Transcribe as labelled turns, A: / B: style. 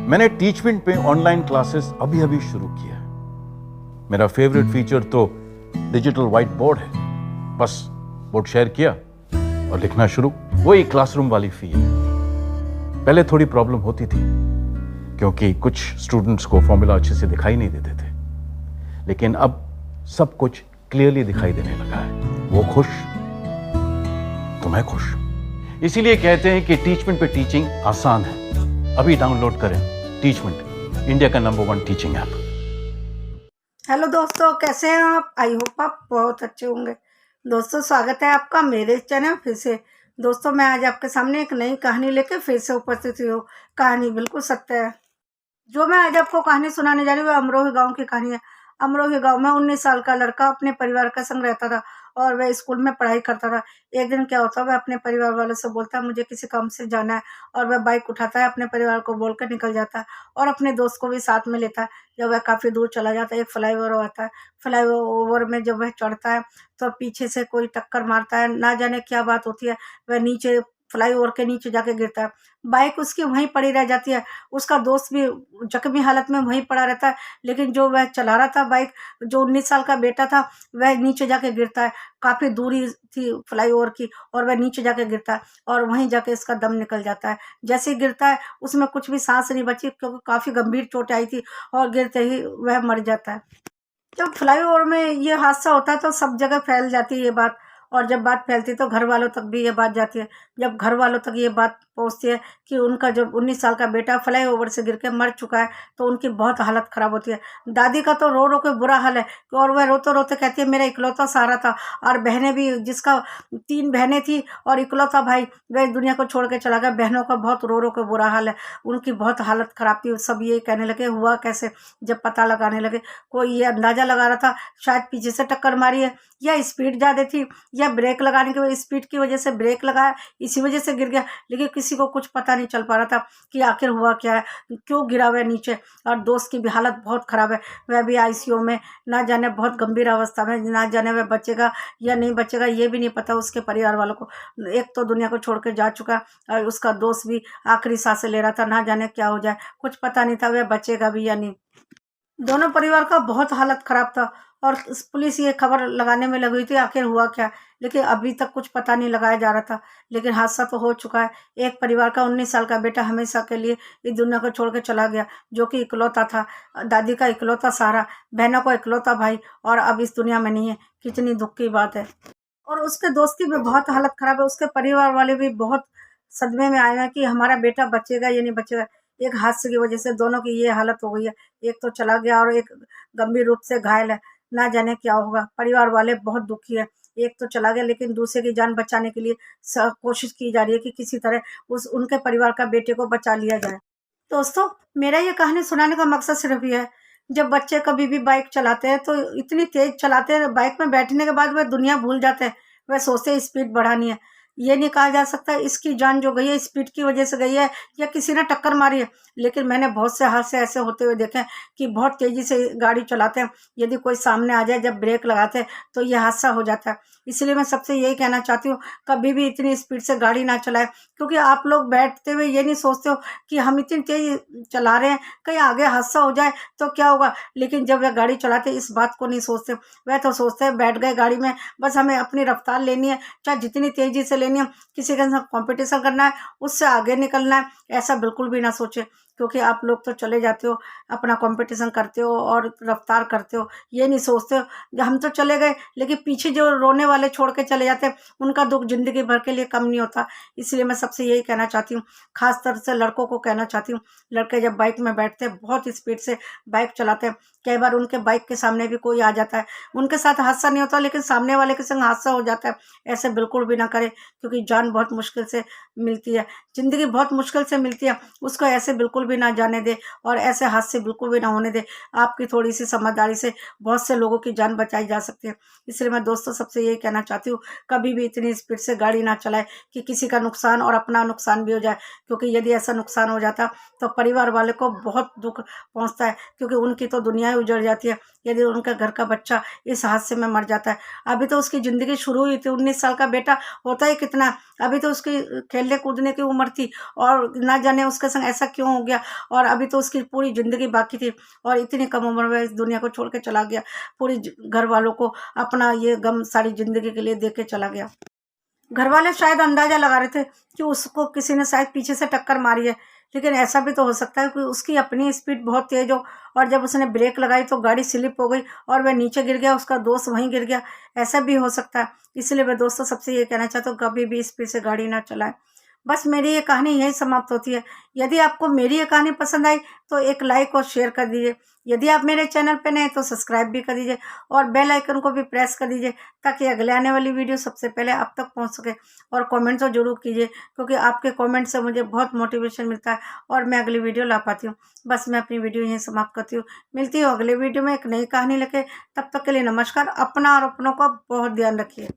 A: मैंने टीचमेंट पे online classes अभी अभी शुरू किया है। मेरा फेवरेट फीचर तो डिजिटल व्हाइट बोर्ड है। बस बोर्ड शेयर किया और लिखना शुरू। वही क्लासरूम वाली फील। पहले थोड़ी प्रॉब्लम होती थी क्योंकि कुछ स्टूडेंट्स को फॉर्मूला अच्छे से दिखाई नहीं देते थे, लेकिन अब सब कुछ क्लियरली दिखाई देने लगा है। वो खुश तो मैं खुश। इसीलिए कहते हैं कि टीचमेंट पे टीचिंग आसान है। अभी डाउनलोड करें टीचमेंट, इंडिया का नंबर 1 टीचिंग ऐप।
B: हेलो दोस्तों, कैसे हैं आप? आई होप आप बहुत अच्छे होंगे। दोस्तों, स्वागत है आपका मेरे चैनल फिर से। दोस्तों, मैं आज आपके सामने एक नई कहानी लेकर फिर से उपस्थित हुई हूँ। कहानी बिल्कुल सत्य है। जो मैं आज आपको कहानी सुनाने जा रही हूँ वो अमरोही गांव की कहानी है। अमरोही गांव में 19 साल का लड़का अपने परिवार का संग रहता था और वह स्कूल में पढ़ाई करता था। एक दिन क्या होता है, वह अपने परिवार वालों से बोलता है मुझे किसी काम से जाना है, और वह बाइक उठाता है, अपने परिवार को बोलकर निकल जाता है और अपने दोस्त को भी साथ में लेता है। जब वह काफी दूर चला जाता है, एक फ्लाईओवर आता है। फ्लाईओवर में जब वह चढ़ता है तो पीछे से कोई टक्कर मारता है। ना जाने क्या बात होती है, वह नीचे फ्लाईओवर के नीचे जाके गिरता है। बाइक उसकी वहीं पड़ी रह जाती है। उसका दोस्त भी जख्मी हालत में वहीं पड़ा रहता है, लेकिन जो वह चला रहा था बाइक, जो 19 साल का बेटा था, वह नीचे जाके गिरता है। काफी दूरी थी फ्लाईओवर की और वह नीचे जाके गिरता है और वहीं जाके इसका दम निकल जाता है। जैसे ही गिरता है उसमें कुछ भी सांस नहीं बची, क्योंकि काफी गंभीर चोट आई थी, और गिरते ही वह मर जाता है। जब फ्लाईओवर में ये हादसा होता है तो सब जगह फैल जाती है ये बात, और जब बात फैलती है तो घर वालों तक भी ये बात जाती है। जब घर वालों तक ये बात पहुंचती है कि उनका जो 19 साल का बेटा फ्लाईओवर से गिर के मर चुका है, तो उनकी बहुत हालत खराब होती है। दादी का तो रो रो के बुरा हाल है, और वह रोते रोते कहती है मेरा इकलौता सहारा था। और बहनें भी, जिसका 3 बहनें थी और इकलौता भाई, वह इस दुनिया को छोड़ के चला गया। बहनों का बहुत रो रो के बुरा हाल है, उनकी बहुत हालत खराब थी। सब ये कहने लगे हुआ कैसे। जब पता लगाने लगे, कोई ये अंदाजा लगा रहा था शायद पीछे से टक्कर मारी है, या स्पीड ज़्यादा थी, या ब्रेक लगाने की स्पीड की वजह से ब्रेक लगाया, इसी वजह से गिर गया। लेकिन किसी को कुछ पता नहीं चल पा रहा था कि आखिर हुआ क्या है, क्यों गिरा हुआ है नीचे। और दोस्त की भी हालत बहुत खराब है, वह भी आईसीयू में, ना जाने बहुत गंभीर अवस्था में, ना जाने वह बचेगा या नहीं बचेगा ये भी नहीं पता उसके परिवार वालों को। एक तो दुनिया को छोड़ के जा चुका, और उसका दोस्त भी आखिरी सांसें ले रहा था, ना जाने क्या हो जाए, कुछ पता नहीं था वह बचेगा भी या नहीं। दोनों परिवार का बहुत हालत खराब था, और पुलिस ये खबर लगाने में लगी हुई थी आखिर हुआ क्या, लेकिन अभी तक कुछ पता नहीं लगाया जा रहा था। लेकिन हादसा तो हो चुका है। एक परिवार का 19 साल का बेटा हमेशा के लिए इस दुनिया को छोड़ के चला गया, जो कि इकलौता था, दादी का इकलौता सहारा, बहनों का इकलौता भाई, और अब इस दुनिया में नहीं है। कितनी दुख की बात है। और उसके दोस्त की भी बहुत हालत खराब है। उसके परिवार वाले भी बहुत सदमे में आए हैं कि हमारा बेटा बचेगा या नहीं बचेगा। एक हादसे की वजह से दोनों की ये हालत हो गई है। एक तो चला गया और एक गंभीर रूप से घायल है। ना जाने क्या होगा। परिवार वाले बहुत दुखी है। एक तो चला गया, लेकिन दूसरे की जान बचाने के लिए कोशिश की जा रही है कि किसी तरह उस उनके परिवार का बेटे को बचा लिया जाए। दोस्तों, मेरा ये कहानी सुनाने का मकसद सिर्फ ये है, जब बच्चे कभी भी बाइक चलाते हैं तो इतनी तेज चलाते हैं, बाइक में बैठने के बाद वह दुनिया भूल जाते हैं। वह सोचते हैं स्पीड बढ़ानी है। ये नहीं कहा जा सकता इसकी जान जो गई है स्पीड की वजह से गई है, या किसी ने टक्कर मारी है। लेकिन मैंने बहुत से हादसे ऐसे होते हुए देखे हैं कि बहुत तेजी से गाड़ी चलाते हैं, यदि कोई सामने आ जाए जब ब्रेक लगाते हैं तो यह हादसा हो जाता है। इसलिए मैं सबसे यही कहना चाहती हूँ, कभी भी इतनी स्पीड से गाड़ी ना चलाएं, क्योंकि आप लोग बैठते हुए ये नहीं सोचते हो कि हम इतनी तेज चला रहे हैं, कहीं आगे हादसा हो जाए तो क्या होगा। लेकिन जब वह गाड़ी चलाते इस बात को नहीं सोचते। वह तो सोचते हैं बैठ गए गाड़ी में, बस हमें अपनी रफ्तार लेनी है, चाहे जितनी तेजी से लेनी है, किसी के साथ कॉम्पिटिशन करना है, उससे आगे निकलना है, ऐसा बिल्कुल भी ना सोचे। क्योंकि आप लोग तो चले जाते हो, अपना कंपटीशन करते हो और रफ्तार करते हो, ये नहीं सोचते हो हम तो चले गए, लेकिन पीछे जो रोने वाले छोड़ के चले जाते हैं उनका दुख जिंदगी भर के लिए कम नहीं होता। इसलिए मैं सबसे यही कहना चाहती हूँ, खास तौर से लड़कों को कहना चाहती हूँ, लड़के जब बाइक में बैठते हैं बहुत स्पीड से बाइक चलाते हैं, कई बार उनके बाइक के सामने भी कोई आ जाता है, उनके साथ हादसा नहीं होता लेकिन सामने वाले के संग हादसा हो जाता है। ऐसे बिल्कुल भी ना करें, क्योंकि जान बहुत मुश्किल से मिलती है, जिंदगी बहुत मुश्किल से मिलती है, उसको ऐसे बिल्कुल भी ना जाने दे, और ऐसे हादसे बिल्कुल भी ना होने दे। आपकी थोड़ी सी समझदारी से बहुत से लोगों की जान बचाई जा सकती है। इसलिए मैं दोस्तों सबसे यही कहना चाहती हूँ, कभी भी इतनी स्पीड से गाड़ी ना चलाए कि किसी का नुकसान और अपना नुकसान भी हो जाए, क्योंकि यदि ऐसा नुकसान हो जाता तो परिवार वाले को बहुत दुख पहुंचता है, क्योंकि उनकी तो दुनिया ही उजड़ जाती है यदि उनका घर का बच्चा इस हादसे में मर जाता है। अभी तो उसकी ज़िंदगी शुरू हुई थी, 19 साल का बेटा होता ही कितना, अभी तो उसकी खेलने कूदने की उम्र थी और ना जाने उसके संग ऐसा क्यों हो गया, और अभी तो उसकी पूरी ज़िंदगी बाकी थी और इतनी कम उम्र में इस दुनिया को छोड़ के चला गया। पूरी घर वालों को अपना ये गम सारी ज़िंदगी के लिए दे के चला गया। घर वाले शायद अंदाजा लगा रहे थे कि उसको किसी ने शायद पीछे से टक्कर मारी है, लेकिन ऐसा भी तो हो सकता है कि उसकी अपनी स्पीड बहुत तेज हो और जब उसने ब्रेक लगाई तो गाड़ी स्लिप हो गई और वह नीचे गिर गया, उसका दोस्त वहीं गिर गया, ऐसा भी हो सकता है। इसलिए मैं दोस्तों सबसे ये कहना चाहता हूँ, कभी भी स्पीड से गाड़ी ना चलाएं। बस मेरी ये कहानी यही समाप्त होती है। यदि आपको मेरी ये कहानी पसंद आई तो एक लाइक और शेयर कर दीजिए। यदि आप मेरे चैनल पे नए तो सब्सक्राइब भी कर दीजिए और बेल आइकन को भी प्रेस कर दीजिए, ताकि अगले आने वाली वीडियो सबसे पहले आप तक पहुंच सके। और कमेंट तो जरूर कीजिए, क्योंकि आपके कमेंट से मुझे बहुत मोटिवेशन मिलता है और मैं अगली वीडियो ला पाती हूँ। बस मैं अपनी वीडियो यहीं समाप्त करती हूँ। मिलती हूँ अगले वीडियो में एक नई कहानी लेके। तब तक के लिए नमस्कार। अपना और अपनों का बहुत ध्यान रखिए।